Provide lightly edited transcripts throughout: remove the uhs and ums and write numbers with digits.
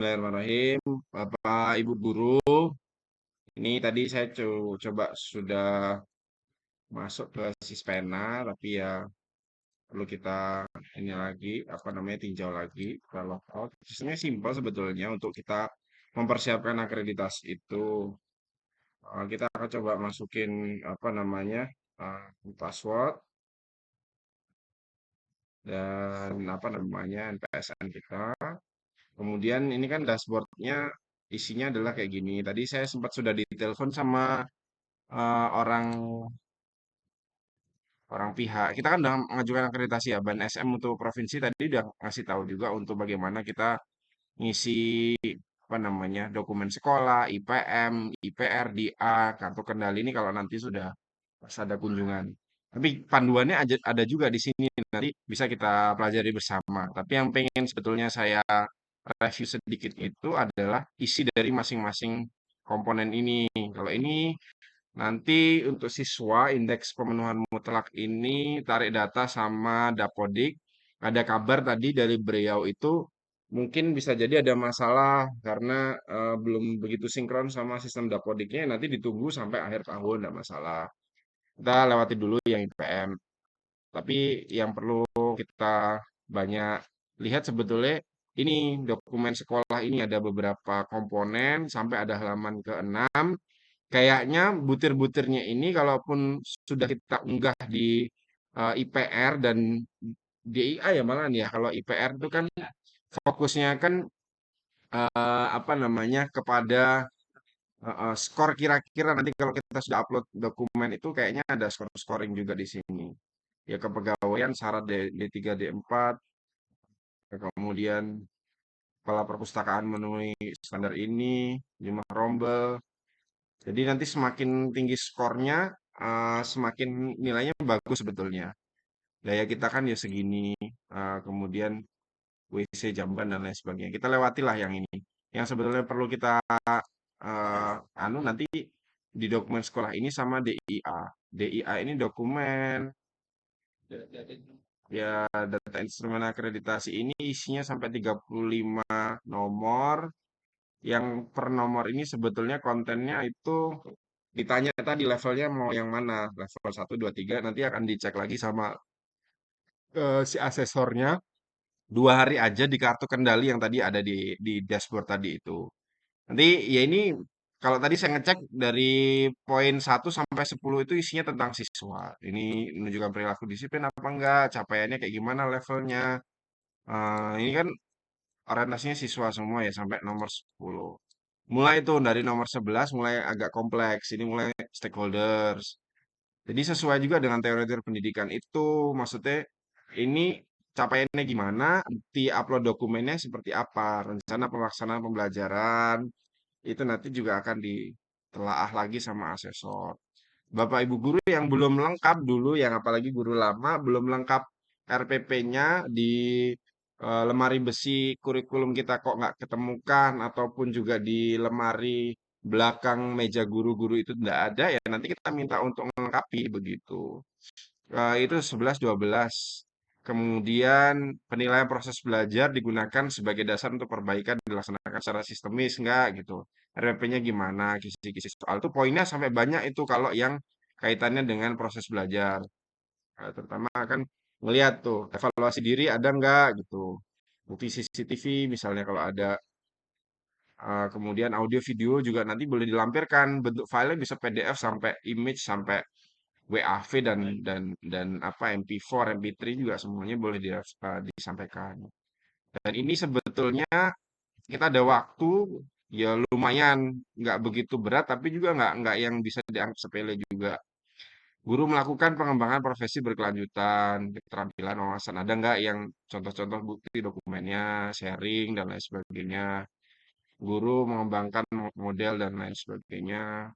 Bismillahirrahmanirrahim. Bapak Ibu guru, ini tadi saya coba sudah masuk ke Sispena, tapi ya perlu kita ini lagi, apa namanya, tinjau lagi. Kalau sistemnya simpel sebetulnya untuk kita mempersiapkan akreditasi itu. Kita akan coba masukin apa namanya password dan apa namanya NPSN kita. Kemudian ini kan dashboardnya isinya adalah kayak gini. Tadi saya sempat sudah ditelepon sama orang orang pihak. Kita kan udah mengajukan akreditasi ya, Ban SM untuk provinsi tadi udah ngasih tahu juga untuk bagaimana kita ngisi apa namanya dokumen sekolah, IPM, IPR, DA, kartu kendali ini kalau nanti sudah pas ada kunjungan. Tapi panduannya ada juga di sini nanti bisa kita pelajari bersama. Tapi yang pengen sebetulnya saya review sedikit itu adalah isi dari masing-masing komponen ini. Kalau ini nanti untuk siswa indeks pemenuhan mutlak ini tarik data sama Dapodik. Ada kabar tadi dari beliau itu mungkin bisa jadi ada masalah karena belum begitu sinkron sama sistem Dapodiknya. Nanti ditunggu sampai akhir tahun, tidak masalah. Kita lewati dulu yang IPM. Tapi yang perlu kita banyak lihat sebetulnya ini dokumen sekolah ini ada beberapa komponen sampai ada halaman ke-6. Kayaknya butir-butirnya ini kalaupun sudah kita unggah di IPR dan DIA ya malahan ya. Kalau IPR itu kan fokusnya kan apa namanya kepada skor kira-kira nanti kalau kita sudah upload dokumen itu kayaknya ada scoring juga di sini. Ya kepegawaian syarat D3 D4 kemudian kepala perpustakaan memenuhi standar ini, jumlah rombel. Jadi nanti semakin tinggi skornya, semakin nilainya bagus sebetulnya. Gaya kita kan ya segini, kemudian WC jamban dan lain sebagainya. Kita lewatilah yang ini. Yang sebetulnya perlu kita nanti di dokumen sekolah ini sama DIA. DIA ini dokumen ya data instrumen akreditasi ini isinya sampai 35 nomor. Yang per nomor ini sebetulnya kontennya itu ditanya tadi levelnya mau yang mana, level 1, 2, 3 nanti akan dicek lagi sama si asesornya 2 hari aja di kartu kendali yang tadi ada di dashboard tadi itu. Nanti ya ini kalau tadi saya ngecek dari poin 1 sampai 10 itu isinya tentang siswa. Ini menunjukkan perilaku disiplin apa enggak, capaiannya kayak gimana levelnya. Ini kan orientasinya siswa semua ya sampai nomor 10. Mulai itu dari nomor 11 mulai agak kompleks. Ini mulai stakeholders. Jadi sesuai juga dengan teori-teori pendidikan itu. Maksudnya ini capaiannya gimana, di upload dokumennya seperti apa, rencana pelaksanaan pembelajaran, itu nanti juga akan ditelaah lagi sama asesor. Bapak Ibu guru yang belum lengkap dulu, yang apalagi guru lama, belum lengkap RPP-nya di lemari besi kurikulum kita kok nggak ketemukan, ataupun juga di lemari belakang meja guru-guru itu tidak ada, ya nanti kita minta untuk melengkapi begitu. Itu 11, 12. Kemudian penilaian proses belajar digunakan sebagai dasar untuk perbaikan dilaksanakan secara sistemis enggak gitu. RPP-nya gimana, kisi-kisi soal itu poinnya sampai banyak itu kalau yang kaitannya dengan proses belajar. Terutama kan ngelihat tuh evaluasi diri ada enggak gitu. Bukti CCTV misalnya kalau ada. Kemudian audio video juga nanti boleh dilampirkan bentuk filenya bisa PDF sampai image sampai WAV dan apa MP4, MP3 juga semuanya boleh disampaikan. Dan ini sebetulnya kita ada waktu ya lumayan nggak begitu berat tapi juga nggak yang bisa dianggap sepele juga. Guru melakukan pengembangan profesi berkelanjutan, keterampilan, wawasan. Ada nggak yang contoh-contoh bukti dokumennya, sharing dan lain sebagainya. Guru mengembangkan model dan lain sebagainya.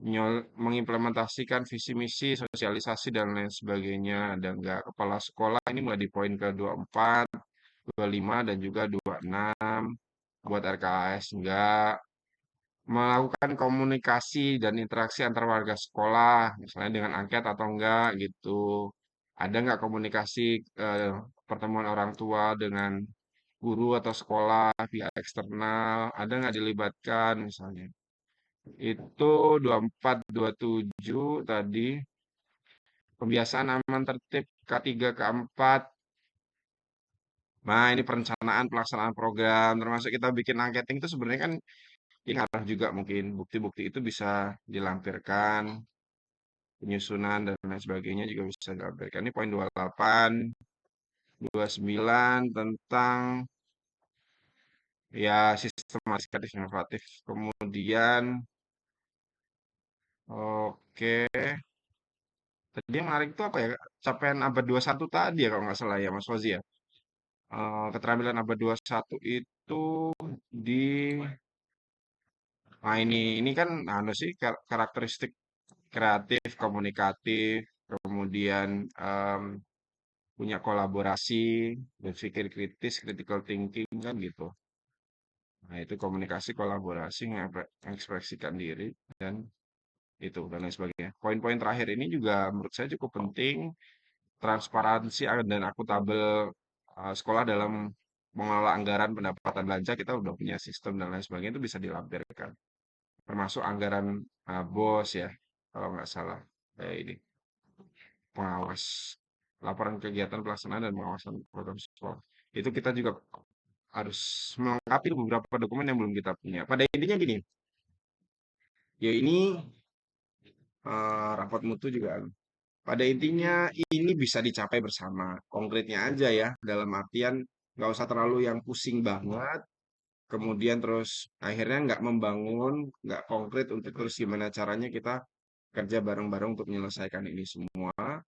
Mengimplementasikan visi misi, sosialisasi dan lain sebagainya. Ada enggak kepala sekolah ini mulai di poin ke 24, 25 dan juga 26 buat RKAS enggak. Melakukan komunikasi dan interaksi antar warga sekolah, misalnya dengan angket atau enggak gitu. Ada enggak komunikasi pertemuan orang tua dengan guru atau sekolah, pihak eksternal, ada nggak dilibatkan misalnya. Itu 24, 27 tadi, pembiasaan aman tertib K3, K4. Nah, ini perencanaan pelaksanaan program, termasuk kita bikin angketing itu sebenarnya kan ini arah juga mungkin bukti-bukti itu bisa dilampirkan, penyusunan dan lain sebagainya juga bisa dilampirkan. Ini poin 28, 29 tentang ya sistem edukatif inovatif. Kemudian, oke, tadi yang menarik itu apa ya? Capaian abad 21 tadi ya kalau nggak salah ya Mas Fauzi ya. Keterampilan abad 21 itu di nah ini kan anu sih karakteristik kreatif, komunikatif, kemudian punya kolaborasi, berpikir kritis, critical thinking kan gitu. Nah, itu komunikasi, kolaborasi, mengekspresikan diri dan itu dan lain sebagainya. Poin-poin terakhir ini juga menurut saya cukup penting, transparansi dan akuntabel sekolah dalam mengelola anggaran pendapatan belanja kita udah punya sistem dan lain sebagainya itu bisa dilampirkan. Termasuk anggaran BOS ya, kalau nggak salah. Kayak ini, pengawas, laporan kegiatan pelaksanaan dan pengawasan program sekolah. Itu kita juga harus melengkapi beberapa dokumen yang belum kita punya. Pada intinya gini, ya ini raport mutu juga. Pada intinya ini bisa dicapai bersama. Konkretnya aja ya, dalam artian nggak usah terlalu yang pusing banget. Kemudian terus akhirnya nggak membangun, nggak konkret untuk terus gimana caranya kita kerja bareng-bareng untuk menyelesaikan ini semua.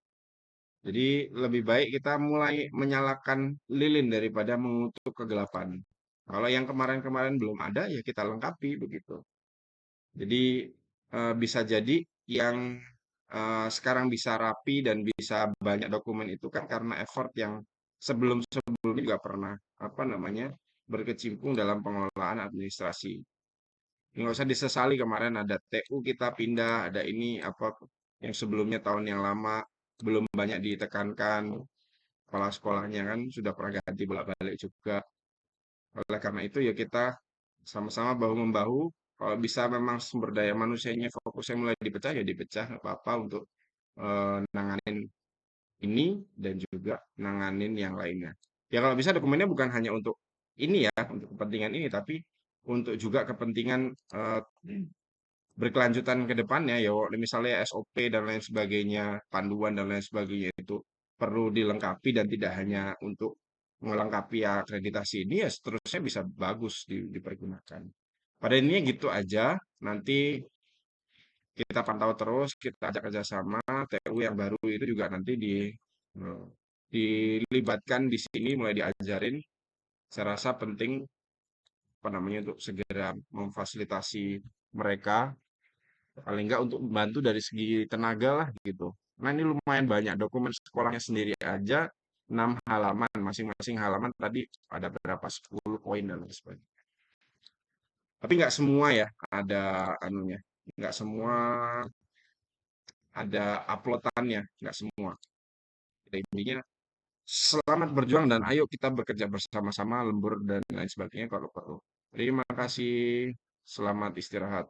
Jadi lebih baik kita mulai menyalakan lilin daripada mengutuk kegelapan. Kalau yang kemarin-kemarin belum ada ya kita lengkapi begitu. Jadi bisa jadi yang sekarang bisa rapi dan bisa banyak dokumen itu kan karena effort yang sebelum-sebelumnya juga pernah apa namanya berkecimpung dalam pengelolaan administrasi. Nggak usah disesali kemarin ada TU kita pindah, ada ini apa yang sebelumnya tahun yang lama belum banyak ditekankan, kepala sekolahnya kan sudah pernah ganti bolak-balik juga. Oleh karena itu ya kita sama-sama bahu-membahu. Kalau bisa memang sumber daya manusianya fokusnya mulai dipecah ya dipecah, nggak apa-apa untuk nanganin ini dan juga nanganin yang lainnya. Ya kalau bisa dokumennya bukan hanya untuk ini ya, untuk kepentingan ini, tapi untuk juga kepentingan berkelanjutan ke depannya ya misalnya SOP dan lain sebagainya, panduan dan lain sebagainya itu perlu dilengkapi dan tidak hanya untuk melengkapi akreditasi ini ya seterusnya bisa bagus dipergunakan. Pada intinya gitu aja. Nanti kita pantau terus, kita ajak kerjasama. TU yang baru itu juga nanti eh, dilibatkan di sini, mulai diajarin. Saya rasa penting apa namanya untuk segera memfasilitasi mereka paling enggak untuk membantu dari segi tenaga lah gitu. Nah ini lumayan banyak dokumen sekolahnya sendiri aja 6 halaman, masing-masing halaman tadi ada berapa 10 poin dan lain sebagainya. Tapi nggak semua ya ada anunya, nggak semua ada uploadannya, nggak semua. Jadi intinya selamat berjuang dan ayo kita bekerja bersama-sama lembur dan lain sebagainya kalau perlu. Terima kasih, selamat istirahat.